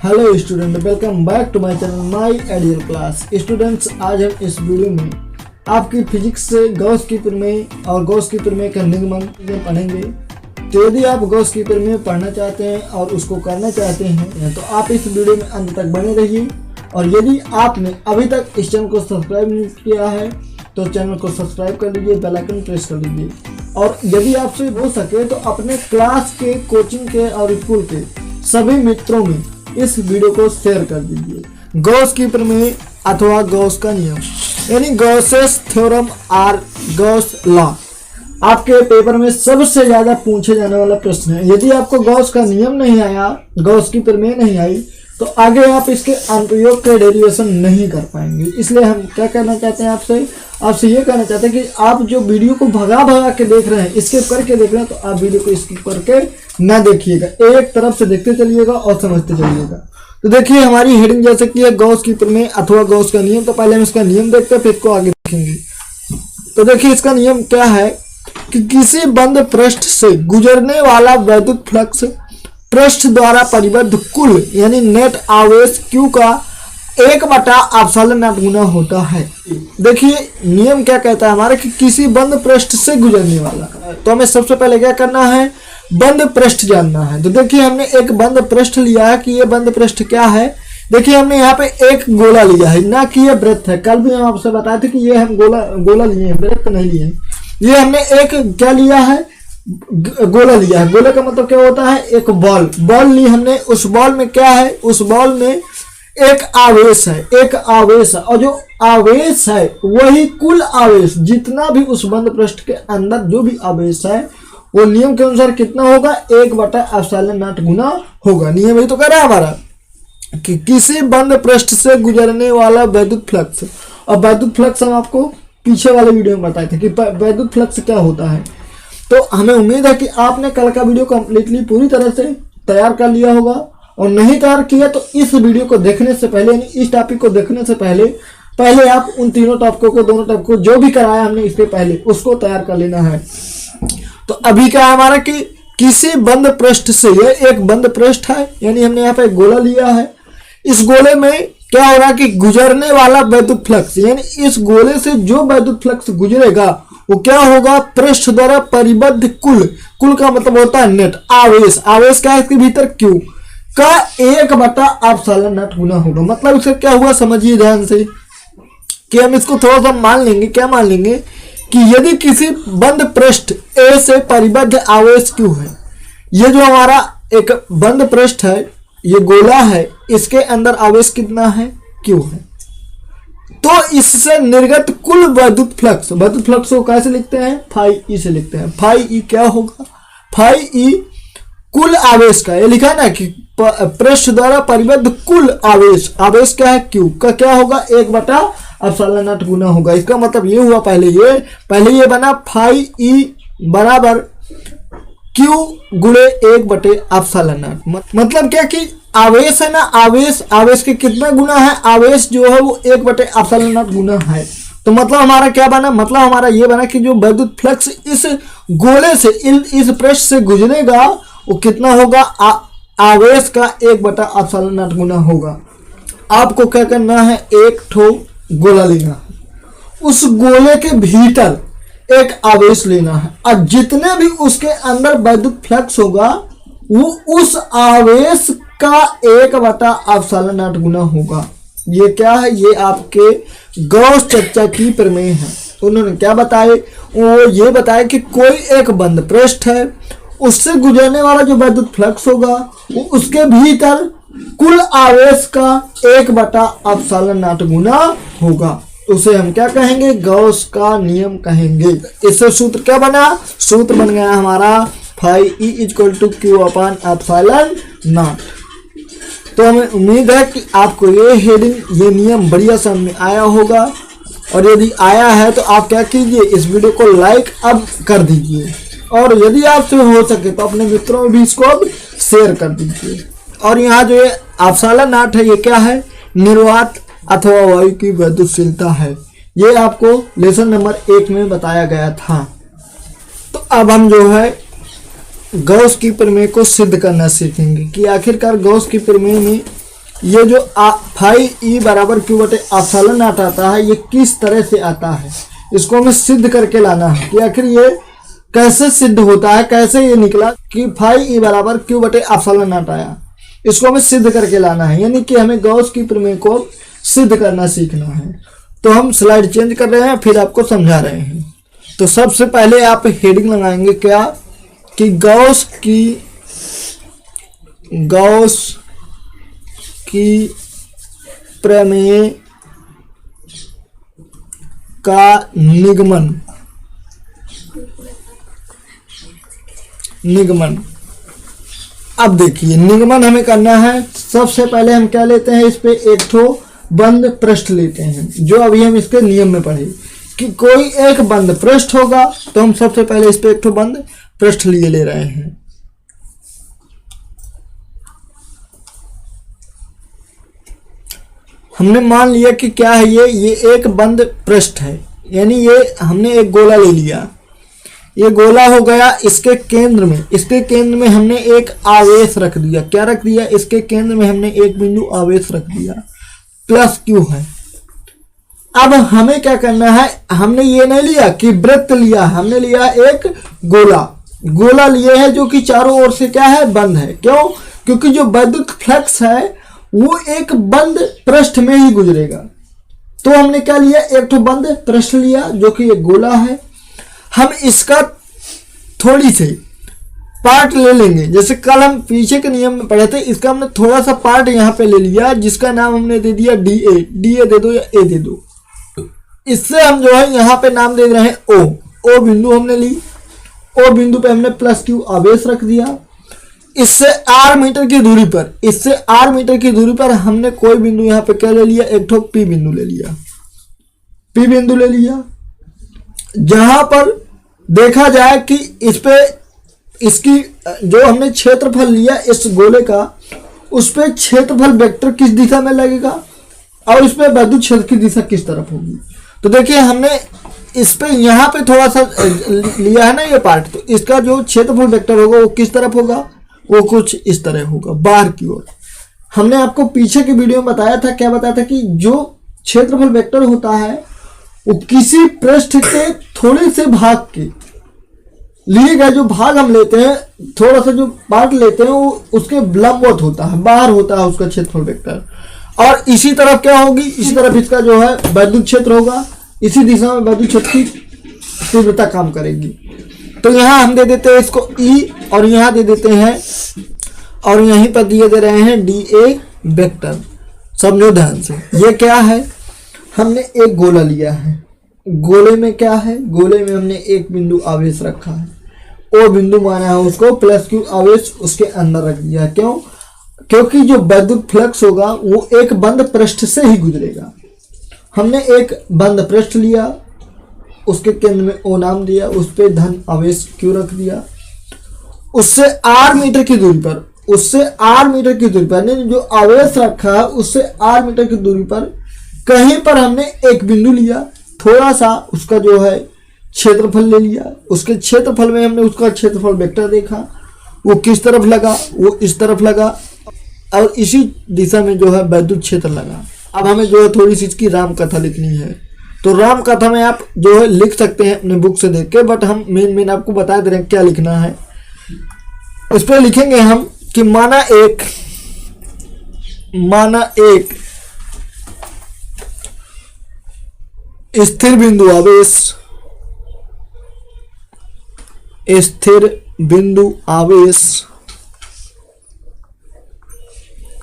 Hello student, welcome back to my channel my ideal class. Students, आज हम इस video में आपकी फिजिक्स से गॉस की प्रमेय और गॉस की प्रमेय का निगमन पढ़ेंगे। तो यदि आप गॉस की प्रमेय पढ़ना चाहते हैं और उसको करना चाहते हैं तो आप इस वीडियो में अंत तक बने रहिए। और यदि आपने अभी तक इस चैनल को सब्सक्राइब नहीं किया है तो चैनल को सब्सक्राइब कर लीजिए, बेल आइकन प्रेस कर लीजिए। और यदि आपसे हो सके तो अपने क्लास के, कोचिंग के और स्कूल के सभी मित्रों में इस वीडियो को शेयर कर दीजिए। गॉस की प्रमेय अथवा गॉस का नियम यानी गॉसेस थ्योरम और गॉस लॉ आपके पेपर में सबसे ज्यादा पूछे जाने वाला प्रश्न है। यदि आपको गॉस का नियम नहीं आया, गॉस की प्रमेय नहीं आई, तो आगे आप इसके अनुप्रयोग के डेरिवेशन नहीं कर पाएंगे। इसलिए हम क्या कहना चाहते हैं आपसे ये कहना चाहते हैं कि आप जो वीडियो को भगा के देख रहे हैं, स्किप करके देख रहे हैं, तो आप वीडियो को स्किप करके ना देखिएगा, एक तरफ से देखते चलिएगा और समझते चलिएगा। तो देखिए, हमारी हेडिंग जैसे कि है गॉस की प्रमेय अथवा गॉस का नियम। तो पहले हम इसका नियम देखते हैं, फिर इसको आगे देखेंगे। तो देखिए, इसका नियम क्या है कि किसी बंद पृष्ठ से गुजरने वाला वैद्युत फ्लक्स पृष्ठ द्वारा परिबद्ध कुल यानी नेट आवेश Q का 1/ε0 गुना होता है। देखिए, नियम क्या कहता है हमारे कि किसी बंद पृष्ठ से गुजरने वाला, तो हमें सबसे पहले क्या करना है, बंद पृष्ठ जानना है। तो देखिए, हमने एक बंद पृष्ठ लिया है कि ये बंद पृष्ठ क्या है। देखिए, हमने यहाँ पे एक गोला लिया है, ना कि ये वृत्त है। कल भी हम आपसे बताए थे कि ये हम गोला लिए हैं, वृत्त नहीं लिए हैं। ये हमने एक क्या लिया है, गोला लिया है। गोले का मतलब क्या होता है, एक बॉल ली हमने। उस बॉल में क्या है, उस बॉल में एक आवेश है, और जो आवेश है वही कुल आवेश, जितना भी उस बंद पृष्ठ के अंदर जो भी आवेश है वो नियम के अनुसार कितना होगा, 1/ε0 गुना होगा। नियम यही तो कह रहा है हमारा कि किसी बंद पृष्ठ से गुजरने वाला वैद्युत फ्लक्स। और वैद्युत फ्लक्स हम आपको पीछे वाले वीडियो में बताए थे कि वैद्युत फ्लक्स क्या होता है। तो हमें उम्मीद है कि आपने कल का वीडियो कंप्लीटली पूरी तरह से तैयार कर लिया होगा, और नहीं तैयार किया तो इस वीडियो को देखने से पहले, यानी इस टॉपिक को देखने से पहले आप उन तीनों टॉपिकों को, दोनों टॉपिक को जो भी कराया हमने इसके पहले, उसको तैयार कर लेना है। तो अभी क्या है हमारा कि किसी बंद पृष्ठ से, यह एक बंद पृष्ठ है, यानी हमने यहाँ पे एक गोला लिया है। इस गोले में क्या हो रहा है कि गुजरने वाला वैद्युत फ्लक्स, यानी इस गोले से जो वैद्युत फ्लक्स गुजरेगा वो क्या होगा, पृष्ठ द्वारा परिबद्ध कुल का मतलब होता है नेट आवेश क्या है, इसके भीतर Q का 1/ε0 गुना होगा। मतलब इसका क्या हुआ, समझिए ध्यान से कि हम इसको थोड़ा सा मान लेंगे कि यदि किसी बंद पृष्ठ A से परिबद्ध आवेश Q है, ये जो हमारा एक बंद पृष्ठ है, ये गोला है, इसके अंदर आवेश कितना है, Q है। तो इससे निर्गत कुल वैद्युत फ्लक्स को कैसे लिखते हैं, φE से लिखते हैं। φE क्या होगा, φE कुल आवेश का, ये लिखा है ना कि पृष्ठ द्वारा परिबद्ध कुल आवेश क्या है, Q का क्या होगा, 1/ε0 गुना होगा। इसका मतलब ये हुआ, पहले ये बना φE बराबर Q गुणे 1/ε0। मतलब क्या कि आवेश है ना, आवेश के कितना गुना है, आवेश जो है वो 1/ε0 गुना है। तो मतलब हमारा क्या बना, मतलब हमारा ये बना कि जो वैद्युत फ्लक्स इस गोले से, इस पृष्ठ से गुजरेगा वो कितना होगा, आवेश का 1/ε0 गुना होगा। आपको क्या करना है, एक ठो गोला लेना है, उस गोले के भीतर एक आवेश लेना है, और जितने भी उसके अंदर वैद्युत फ्लक्स होगा वो उस आवेश का 1/ε0 गुना होगा। ये क्या है, ये आपके गॉस चर्चा की प्रमेय है। उन्होंने क्या बताए, वो ये बताया कि कोई एक बंद पृष्ठ है, उससे गुजरने वाला जो वैद्युत फ्लक्स होगा वो उसके भीतर कुल आवेश का 1/ε0 गुना होगा। उसे हम क्या कहेंगे, गॉस का नियम कहेंगे। इससे सूत्र क्या बना, सूत्र बन गया हमारा φE = Q/ε0। तो हमें उम्मीद है कि आपको ये हेडिंग, ये नियम बढ़िया समझ में आया होगा। और यदि आया है तो आप क्या कीजिए, इस वीडियो को लाइक अब कर दीजिए, और यदि आपसे हो सके तो अपने मित्रों में भी इसको अब शेयर कर दीजिए। और यहाँ जो ये ε0 है, ये क्या है, निर्वात अथवा वायु की वैद्युतशीलता है। ये आपको लेसन नंबर 1 में बताया गया था। तो अब हम जो है गॉस की प्रमेय को सिद्ध करना सीखेंगे कि आखिरकार गॉस की प्रमेय में ये जो फाई ई बराबर क्यू बटे एप्सिलॉन नॉट आता है, ये किस तरह से आता है, इसको हमें सिद्ध करके लाना है कि आखिर ये कैसे सिद्ध होता है, कैसे ये निकला कि फाई ई बराबर क्यू बटे एप्सिलॉन नॉट आया। इसको हमें सिद्ध करके लाना है, यानी कि हमें गॉस की प्रमेय को सिद्ध करना सीखना है। तो हम स्लाइड चेंज कर रहे हैं, फिर आपको समझा रहे हैं। तो सबसे पहले आप हेडिंग लगाएंगे क्या कि गॉस की प्रमेय का निगमन। अब देखिए निगमन हमें करना है। सबसे पहले हम क्या लेते हैं, इस पे एक ठो बंद पृष्ठ लेते हैं, जो अभी हम इसके नियम में पढ़े कि कोई एक बंद पृष्ठ होगा, तो हम सबसे पहले इस पे एक ठो बंद पृष्ठ लिए ले रहे हैं। हमने मान लिया कि क्या है ये एक बंद पृष्ठ है, यानी ये हमने एक गोला ले लिया। ये गोला हो गया, इसके केंद्र में हमने एक आवेश रख दिया। क्या रख दिया, इसके केंद्र में हमने एक बिंदु आवेश रख दिया, प्लस क्यू है। अब हमें क्या करना है, हमने ये नहीं लिया कि वृत्त लिया, हमने लिया एक गोला लिए है जो कि चारों ओर से क्या है, बंद है। क्यों, क्योंकि जो वैद्युत फ्लक्स है वो एक बंद पृष्ठ में ही गुजरेगा। तो हमने क्या लिया, एक तो बंद पृष्ठ लिया जो कि एक गोला है। हम इसका थोड़ी सी पार्ट ले लेंगे, जैसे कल हम पीछे के नियम में पढ़े थे, इसका हमने थोड़ा सा पार्ट यहाँ पे ले लिया, जिसका नाम हमने दे दिया डी ए दे दो या ए दे दो। इससे हम जो है यहाँ पे नाम दे रहे हैं ओ बिंदु हमने ली। ओ बिंदु पे हमने प्लस क्यू आवेश रख दिया। इससे आर मीटर की दूरी पर हमने कोई बिंदु यहाँ पे क्या ले लिया, एक ठो पी बिंदु ले लिया। जहां पर देखा जाए कि इस पे इसकी जो हमने क्षेत्रफल लिया इस गोले का, उस पे क्षेत्रफल वेक्टर किस दिशा में लगेगा और इस पे वैद्युत क्षेत्र की दिशा किस तरफ होगी। तो देखिए हमने इस पे यहाँ पे थोड़ा सा लिया है ना ये पार्ट, तो इसका जो क्षेत्रफल वेक्टर होगा वो किस तरफ होगा, वो कुछ इस तरह होगा, बाहर की ओर। हमने आपको पीछे की वीडियो में बताया था, क्या बताया था कि जो क्षेत्रफल वेक्टर होता है वो किसी पृष्ठ के थोड़े से भाग के लिए गए, जो भाग हम लेते हैं, थोड़ा सा जो पार्ट लेते हैं वो उसके लंबवत होता है, बाहर होता है उसका क्षेत्रफल वेक्टर। और इसी तरफ क्या होगी, इसी तरफ इसका जो है वैद्युत क्षेत्र होगा, इसी दिशा में वैद्युत क्षेत्र की तीव्रता काम करेगी। तो यहाँ हम दे देते हैं इसको ई, और यहाँ दे देते हैं, और यहीं पर दिए दे रहे हैं डी ए वेक्टर। समझो ध्यान से, ये क्या है, हमने एक गोला लिया है, गोले में क्या है, गोले में हमने एक बिंदु आवेश रखा है, ओ बिंदु माना है उसको, प्लस क्यू आवेश उसके अंदर रख दिया। क्यों, क्योंकि जो वैद्युत फ्लक्स होगा वो एक बंद पृष्ठ से ही गुजरेगा। हमने एक बंद पृष्ठ लिया, उसके केंद्र में ओ नाम दिया, उस पर धन आवेश क्यू रख दिया। उससे आर मीटर की दूरी पर जो आवेश रखा है उससे आर मीटर की दूरी पर कहीं पर हमने एक बिंदु लिया, थोड़ा सा उसका जो है क्षेत्रफल ले लिया। उसके क्षेत्रफल में हमने उसका क्षेत्रफल वेक्टर देखा, वो किस तरफ लगा, वो इस तरफ लगा, और इसी दिशा में जो है वैद्युत क्षेत्र लगा। अब हमें जो है थोड़ी सी इसकी राम कथा लिखनी है, तो राम कथा में आप जो है लिख सकते हैं अपने बुक से देख के, बट हम मेन आपको बता दे रहे हैं क्या लिखना है। इस पर लिखेंगे हम कि माना एक स्थिर बिंदु आवेश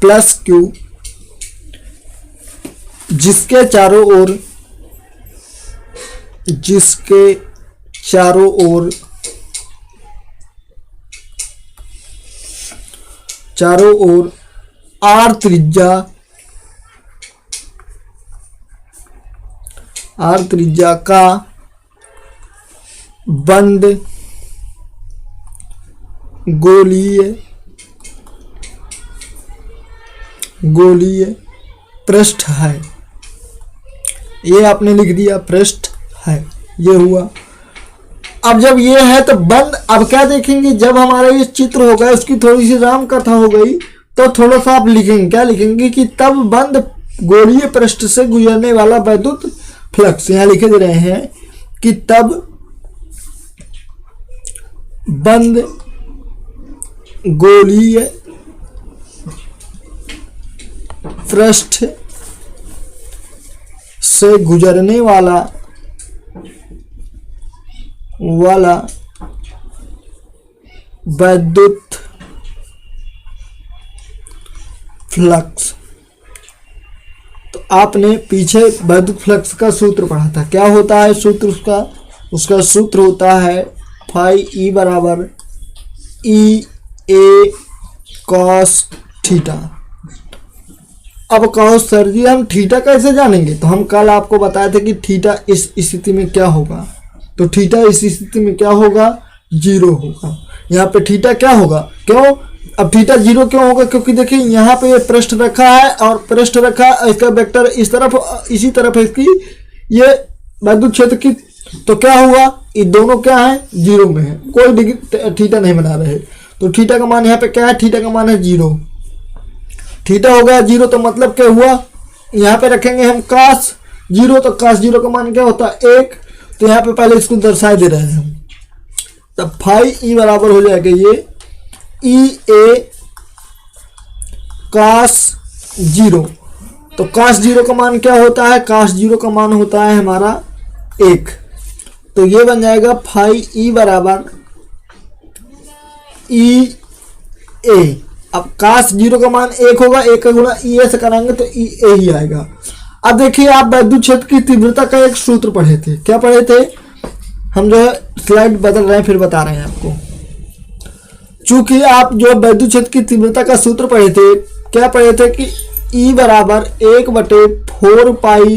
प्लस क्यू जिसके चारों ओर आर त्रिज्या का बंद गोलीय पृष्ठ है। ये आपने लिख दिया, पृष्ठ है, ये हुआ। अब जब ये है तो बंद, अब क्या देखेंगे, जब हमारा ये चित्र हो गया, उसकी थोड़ी सी राम कथा हो गई, तो थोड़ा सा आप लिखेंगे, क्या लिखेंगे कि तब बंद गोलीय पृष्ठ से गुजरने वाला वैद्युत फ्लक्स, यहां लिखे दे रहे हैं कि तब बंद गोलीय पृष्ठ से गुजरने वाला वैद्युत फ्लक्स। तो आपने पीछे वैद्युत फ्लक्स का सूत्र पढ़ा था, क्या होता है सूत्र उसका सूत्र होता है फाई ई बराबर ई ए कॉस थीटा। अब कहो सर जी हम थीटा कैसे जानेंगे, तो हम कल आपको बताए थे कि थीटा इस स्थिति में क्या होगा, तो थीटा इस स्थिति में क्या होगा, 0 होगा। यहाँ पे थीटा क्या होगा, क्यों, अब थीटा 0 क्यों होगा, क्योंकि देखिए यहाँ पे ये पृष्ठ रखा है और पृष्ठ रखा है, इसका वेक्टर इस तरफ इसी तरफ है इसकी ये वैद्युत क्षेत्र की, तो क्या हुआ, ये दोनों क्या है, 0 में है, कोई डिग्री थीटा नहीं बना रहे। तो थीटा का मान यहाँ पे क्या है, थीटा का मान है 0, थीटा हो गया 0, तो मतलब क्या हुआ, यहाँ पे रखेंगे हम cos 0, तो cos 0 का मान क्या होता है 1, तो यहाँ पे पहले इसको दर्शा दे रहे हैं हम, तब फाई ई बराबर हो जाएगा ये ई ए cos 0, तो cos 0 का मान क्या होता है, cos 0 का मान होता है हमारा 1, तो ये बन जाएगा फाई ई बराबर ई ए। अब cos 0 का मान 1 होगा, 1 का गुणा ई ए से कराएंगे तो ई ए ही आएगा। अब देखिए आप वैद्युत क्षेत्र की तीव्रता का एक सूत्र पढ़े थे, क्या पढ़े थे, हम जो है स्लाइड बदल रहे हैं फिर बता रहे हैं आपको। चूंकि आप जो वैद्युत क्षेत्र की तीव्रता का सूत्र पढ़े थे, क्या पढ़े थे कि E बराबर 1/4 pi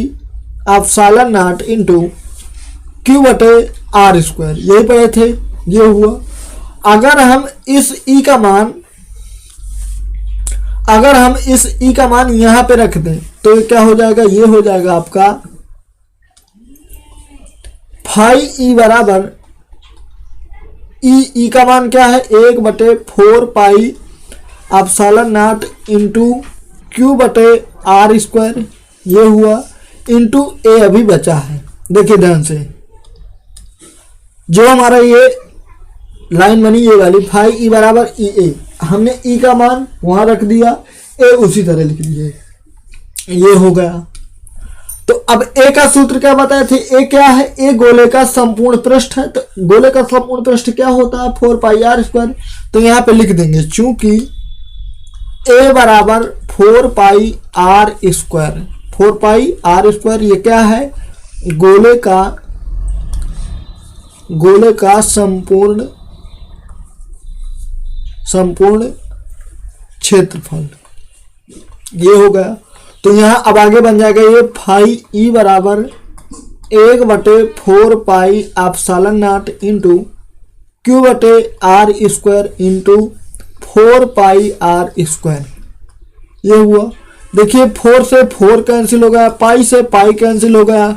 epsilon nought into Q/r², यही पढ़े थे, ये हुआ। अगर हम इस E का मान यहां पे रख दें तो क्या हो जाएगा, ये हो जाएगा आपका फाई ई बराबर ई का मान क्या है 1/4 pi epsilon nought into Q/r², ये हुआ, इंटू ए अभी बचा है। देखिए ध्यान से, जो हमारा ये लाइन बनी ये वाली फाई ई बराबर ई ए, हमने ई का मान वहां रख दिया, ए उसी तरह लिख दिए, ये हो गया। तो अब ए का सूत्र क्या बताए थे, ए क्या है, ए गोले का संपूर्ण पृष्ठ है, तो गोले का संपूर्ण पृष्ठ क्या होता है 4πr², तो यहां पे लिख देंगे चूंकि ए बराबर 4πr², 4πr², ये क्या है, गोले का संपूर्ण क्षेत्रफल, ये हो गया। तो यहाँ अब आगे बन जाएगा ये फाई ई बराबर 1/4 pi epsilon nought into Q/r² into 4πr², ये हुआ। देखिए 4 से 4 कैंसिल हो गया, पाई से पाई कैंसिल हो गया,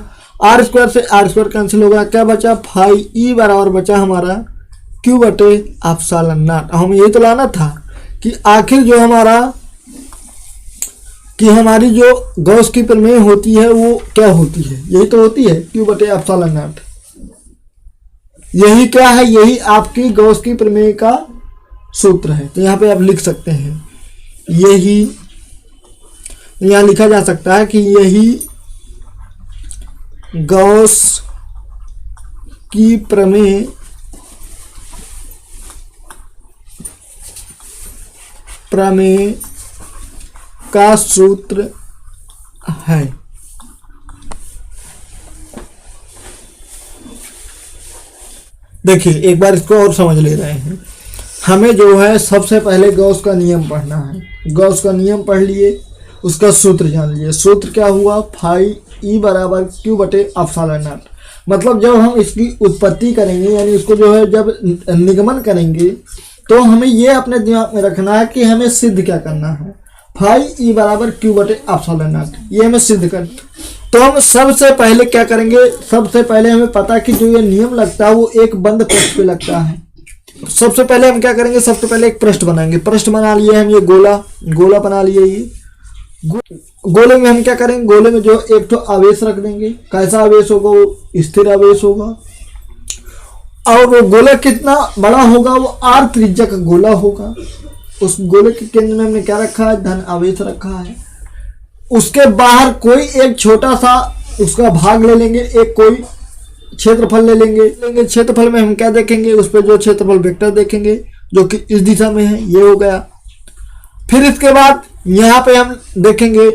r² से r² कैंसिल हो गया, क्या बचा, फाई ई बराबर बचा हमारा Q/एप्सिलॉन नॉट। हम यही तो लाना था कि आखिर जो हमारी जो गॉस की प्रमेय होती है वो क्या होती है, यही तो होती है Q/एप्सिलॉन नॉट। यही क्या है, यही आपकी गॉस की प्रमेय का सूत्र है। तो यहाँ पे आप लिख सकते हैं, यही यहाँ लिखा जा सकता है कि यही गॉस की प्रमेय का सूत्र है। देखिए एक बार इसको और समझ ले रहे हैं, हमें जो है सबसे पहले गॉस का नियम पढ़ना है। गॉस का नियम पढ़ लिए, उसका सूत्र जान लिए। सूत्र क्या हुआ, फाई ई बराबर Q/एप्सिलॉन नॉट। मतलब जब हम इसकी उत्पत्ति करेंगे, यानी उसको जो है जब निगमन करेंगे, तो हमें ये अपने दिमाग में रखना है कि हमें सिद्ध क्या करना है, फाई ई बराबर Q/एप्सिलॉन नॉट, ये हमें सिद्ध करना। तो हम सबसे पहले क्या करेंगे, सबसे पहले हमें पता कि जो ये नियम लगता है वो एक बंद पृष्ठ पे लगता है। सबसे पहले हम क्या करेंगे, सबसे पहले एक पृष्ठ बनाएंगे। पृष्ठ बना लिए हम, ये गोला बना लिए। ये गोले में हम क्या करेंगे, गोले में जो एक तो आवेश रख देंगे। कैसा आवेश होगा, वो स्थिर आवेश होगा। और वो गोला कितना बड़ा होगा, वो आर त्रिज्या का गोला होगा। उस गोले के केंद्र में हमने क्या रखा है, धन आवेश रखा है। उसके बाहर कोई एक छोटा सा उसका भाग ले लेंगे, एक कोई क्षेत्रफल ले लेंगे। क्षेत्रफल में हम क्या देखेंगे, उस पर जो क्षेत्रफल वेक्टर देखेंगे जो कि इस दिशा में है, ये हो गया। फिर इसके बाद यहाँ पे हम देखेंगे,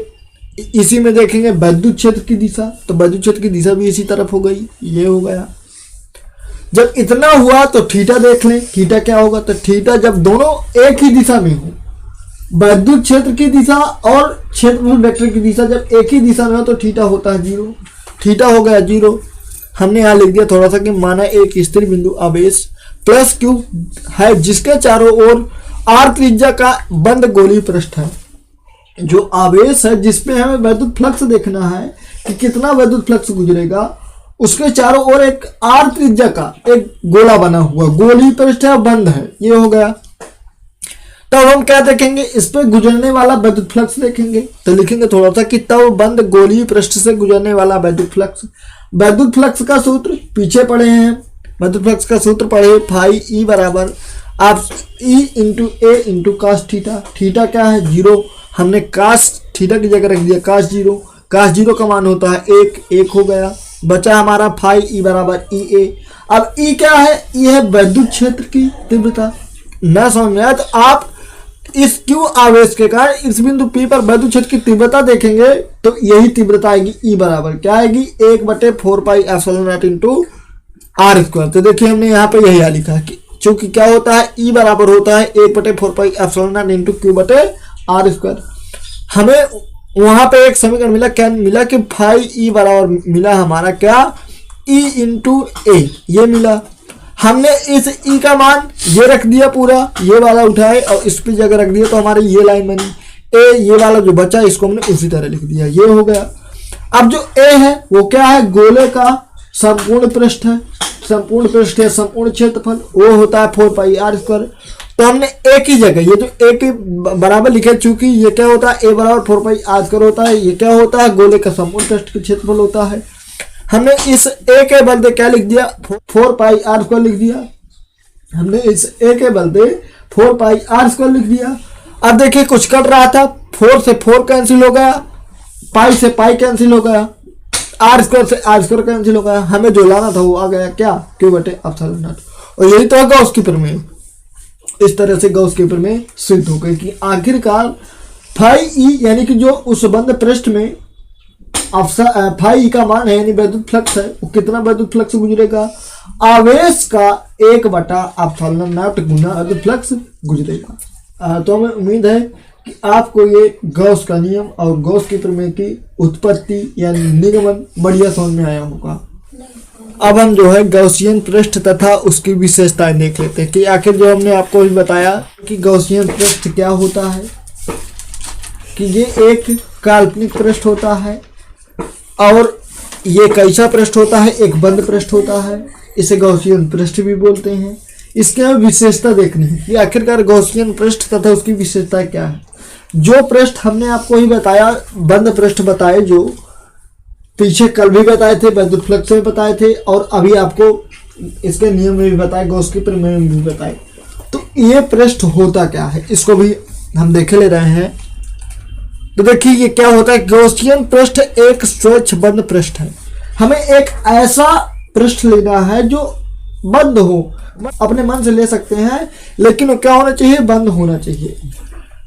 इसी में देखेंगे वैद्युत क्षेत्र की दिशा, तो वैद्युत क्षेत्र की दिशा भी इसी तरफ हो गई, ये हो गया। जब इतना हुआ तो थीटा देख लें, थीटा क्या होगा, तो थीटा जब दोनों एक ही दिशा में हो, वैद्युत क्षेत्र की दिशा और क्षेत्रफल वेक्टर की दिशा जब एक ही दिशा में हो तो थीटा होता है 0। थीटा हो गया 0। हमने यहाँ लिख दिया थोड़ा सा कि माना एक स्थिर बिंदु आवेश प्लस क्यू है जिसके चारों ओर आर त्रिज्या का बंद गोलीय पृष्ठ है। जो आवेश है जिसपे हमें वैद्युत फ्लक्स देखना है कि कितना वैद्युत फ्लक्स गुजरेगा, उसके चारों ओर एक आर त्रिज्या का एक गोला बना हुआ गोलीय पृष्ठ है, बंद है, ये हो गया। तब हम क्या देखेंगे, इस पे गुजरने वाला वैद्युत फ्लक्स देखेंगे। तो लिखेंगे थोड़ा सा कि तब बंद गोलीय पृष्ठ से गुजरने वाला वैद्युत फ्लक्स। वैद्युत फ्लक्स का सूत्र पीछे पढ़े हैं, वैद्युत फ्लक्स का सूत्र पढ़े, फाई ई बराबर आप ई इंटू ए इंटू कास थीटा। थीटा क्या है 0, हमने कास थीटा की जगह रख दिया कास 0। कास 0 का मान होता है 1 हो गया। बचा हमारा फाई ई बराबर ई ए। अब ई क्या है, ई है वैद्युत क्षेत्र की तीव्रता। न समझ में आया तो आप इस क्यू आवेश के कारण इस बिंदु P पर वैद्युत क्षेत्र की तीव्रता देखेंगे तो यही तीव्रता आएगी, ई बराबर क्या आएगी, 1/4 pi epsilon nought into r square. तो देखिए हमने यहाँ पे यही लिखा है कि चूंकि क्या होता है, ई बराबर होता है 1/4 pi epsilon nought into Q बटे आर स्क्वायर। हमें वहां पे एक समीकरण मिला, क्या मिला कि फाई ई बराबर मिला हमारा क्या, ई इंटू ए, ये मिला। हमने इस ई का मान ये रख दिया, पूरा ये वाला उठाए और इस पे जगह रख दिया तो हमारी ये लाइन बनी। ए ये वाला जो बचा इसको हमने उसी तरह लिख दिया, ये हो गया। अब जो ए है वो क्या है, गोले का संपूर्ण पृष्ठ है, संपूर्ण पृष्ठ है, संपूर्ण क्षेत्रफल वो होता है 4 पाई आर स्क्वायर। तो हमने एक ही जगह ये जो ए के बराबर लिखे, चूंकि ये क्या होता है, ए बराबर 4 पाई आर स्क्वायर होता है, ये क्या होता है, गोले का संपूर्ण पृष्ठ का क्षेत्रफल होता है। हमने इस ए के बदले क्या लिख दिया, 4 पाई आर स्क्वायर लिख दिया। हमने इस ए के बदले 4 पाई आर स्क्वायर लिख दिया। अब देखिए कुछ कट रहा था, 4 से 4 कैंसिल हो गया, पाई से पाई कैंसिल हो गया, आर स्क्वायर से आर स्क्वायर कैंसिल हो गया। हमें जो लाना था वो आ गया, क्या, क्यू बटे एप्सिलॉन नॉट। और यही तो गॉस की प्रमेय, इस तरह से गॉस की प्रमेय सिद्ध हो गई कि आखिरकार फाई ई यानी कि जो उस बंद पृष्ठ में फाई का मान है यानी वैद्युत फ्लक्स है, वो कितना वैद्युत फ्लक्स गुजरेगा, आवेश का 1/एप्सिलॉन नॉट गुना वैद्युत फ्लक्स गुजरेगा। तो हमें उम्मीद है कि आपको ये गॉस का नियम और गॉस की प्रमेय की उत्पत्ति या निगमन बढ़िया समझ में आया होगा। अब हम जो है गॉसियन पृष्ठ तथा उसकी विशेषताएं देख लेते हैं कि आखिर जो हमने आपको भी बताया कि गॉसियन पृष्ठ क्या होता है, कि ये एक काल्पनिक पृष्ठ होता है और ये कैसा पृष्ठ होता है, एक बंद पृष्ठ होता है, इसे गॉसियन पृष्ठ भी बोलते हैं। इसके हमें विशेषता देखनी है कि आखिरकार गॉसियन पृष्ठ तथा उसकी विशेषता क्या है। जो पृष्ठ हमने आपको ही बताया, बंद पृष्ठ बताए, जो पीछे कल भी बताए थे, वैद्युत फ्लक्स में बताए थे और अभी आपको इसके नियम में भी बताए, गॉस की प्रमेय में भी बताए। तो ये पृष्ठ होता क्या है, इसको भी हम देख ले रहे हैं। तो देखिए ये क्या होता है, गॉसियन पृष्ठ एक स्वच्छ बंद पृष्ठ है। हमें एक ऐसा पृष्ठ लेना है जो बंद हो, अपने मन से ले सकते हैं लेकिन वो क्या होना चाहिए, बंद होना चाहिए।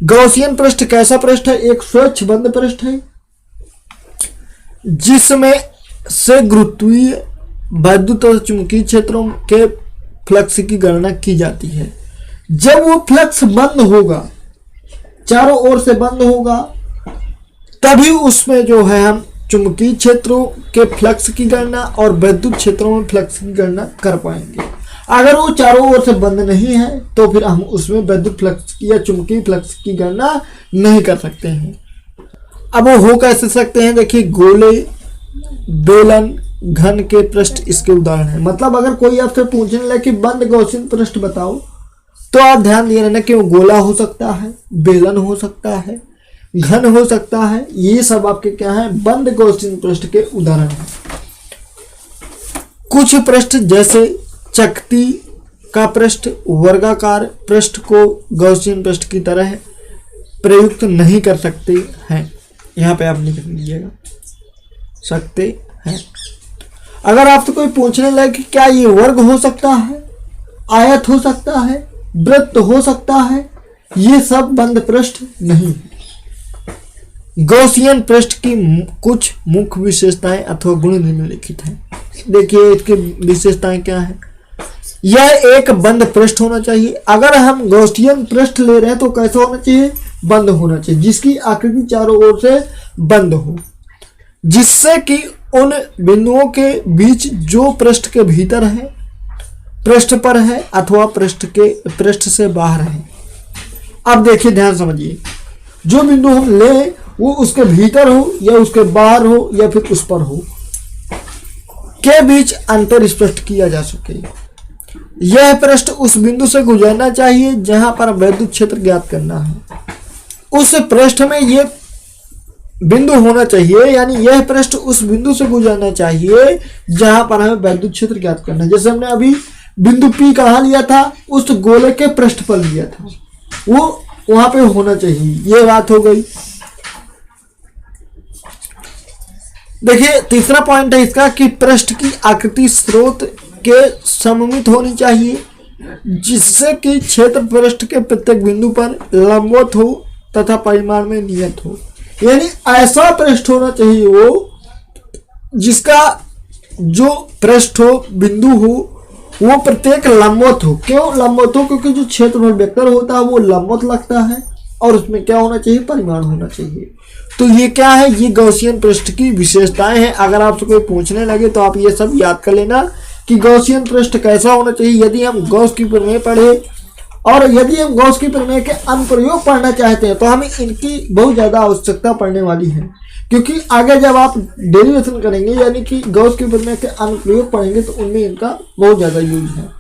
गॉसियन पृष्ठ कैसा पृष्ठ है, एक स्वच्छ बंद पृष्ठ है जिसमें से गुरुत्वीय वैद्युत और चुंबकीय क्षेत्रों के फ्लक्स की गणना की जाती है। जब वो फ्लक्स बंद होगा, चारों ओर से बंद होगा, तभी उसमें जो है हम चुंबकीय क्षेत्रों के फ्लक्स की गणना और वैद्युत क्षेत्रों में फ्लक्स की गणना कर पाएंगे। अगर वो चारों ओर से बंद नहीं है तो फिर हम उसमें वैद्युत फ्लक्स की या चुंबकीय फ्लक्स की गणना नहीं कर सकते हैं। अब वो हो कैसे सकते हैं, देखिए गोले, बेलन, घन के पृष्ठ इसके उदाहरण है। मतलब अगर कोई आपसे पूछने लगे कि बंद गॉसियन पृष्ठ बताओ, तो आप ध्यान दिए रहना कि वो गोला हो सकता है, बेलन हो सकता है, घन हो सकता है। ये सब आपके क्या है, बंद गॉसियन पृष्ठ के उदाहरण हैं। कुछ पृष्ठ जैसे चकती का पृष्ठ, वर्गाकार पृष्ठ को गॉसियन पृष्ठ की तरह प्रयुक्त नहीं कर सकते हैं। यहाँ पे आप लिख लीजिएगा, सकते हैं। अगर आपसे कोई पूछने लगे कि क्या ये वर्ग हो सकता है, आयत हो सकता है, वृत्त हो सकता है, ये सब बंद पृष्ठ नहीं है। गॉसियन पृष्ठ की कुछ मुख्य विशेषताएं अथवा गुण निम्नलिखित हैं। देखिए इसकी विशेषताएं क्या है। यह एक बंद पृष्ठ होना चाहिए। अगर हम गॉसियन पृष्ठ ले रहे हैं तो कैसा होना चाहिए, बंद होना चाहिए, जिसकी आकृति चारों ओर से बंद हो, जिससे कि उन बिंदुओं के बीच जो पृष्ठ के भीतर है, पृष्ठ पर है अथवा पृष्ठ से बाहर है। अब देखिए ध्यान समझिए, जो बिंदु हम ले वो उसके भीतर हो या उसके बाहर हो या फिर उस पर हो, के बीच अंतर स्पष्ट किया जा सके। यह पृष्ठ उस बिंदु से गुजरना चाहिए जहां पर वैद्युत क्षेत्र ज्ञात करना है। उस पृष्ठ में ये बिंदु होना चाहिए, यानी यह पृष्ठ उस बिंदु से गुजरना चाहिए जहां पर हमें वैद्युत क्षेत्र ज्ञात करना है। जैसे हमने अभी बिंदु P कहाँ लिया था, उस गोले के पृष्ठ पर लिया था, वो वहां पे होना चाहिए। ये बात हो गई। देखिए तीसरा पॉइंट है इसका कि पृष्ठ की आकृति स्रोत के सममित होनी चाहिए, जिससे कि क्षेत्र पृष्ठ के प्रत्येक बिंदु पर लंबवत हो तथा परिमाण में नियत हो। यानी ऐसा पृष्ठ होना चाहिए वो जिसका जो पृष्ठ हो, बिंदु हो, वो प्रत्येक लंबवत हो। क्यों लंबवत हो, क्योंकि जो क्षेत्रफल वेक्टर होता है वो लंबवत लगता है और उसमें क्या होना चाहिए, परिमाण होना चाहिए। तो ये क्या है, ये गॉसियन पृष्ठ की विशेषताएं हैं। अगर आपसे कोई पूछने लगे तो आप ये सब याद कर लेना कि गॉसियन पृष्ठ कैसा होना चाहिए। यदि हम गॉस की प्रमेय पढ़े और यदि हम गॉस की प्रमेय के अनुप्रयोग पढ़ना चाहते हैं तो हमें इनकी बहुत ज़्यादा आवश्यकता पड़ने वाली है, क्योंकि आगे जब आप डेरिवेशन करेंगे यानी कि गॉस की प्रमेय के अनुप्रयोग पढ़ेंगे तो उनमें इनका बहुत ज़्यादा यूज है।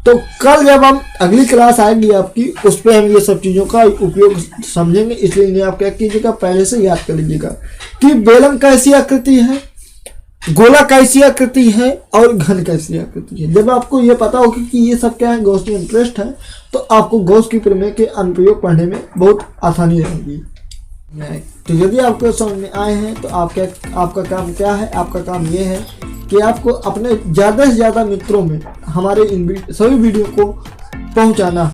तो कल जब हम अगली क्लास आएगी आपकी, उस पर हम ये सब चीज़ों का उपयोग समझेंगे। इसलिए आप क्या कीजिएगा, पहले से याद कर लीजिएगा कि बेलन कैसी आकृति है, गोला कैसी आकृति है और घन कैसी आकृति है। जब आपको ये पता होगा कि ये सब क्या है, गॉसियन पृष्ठ है, तो आपको गॉस की प्रमेय के अनुप्रयोग पढ़ने में बहुत आसानी रहेगी। तो यदि आपको समझ में आए हैं तो आपका काम क्या है, आपका काम ये है कि आपको अपने ज़्यादा से ज़्यादा मित्रों में हमारे इन सभी वीडियो को पहुंचाना।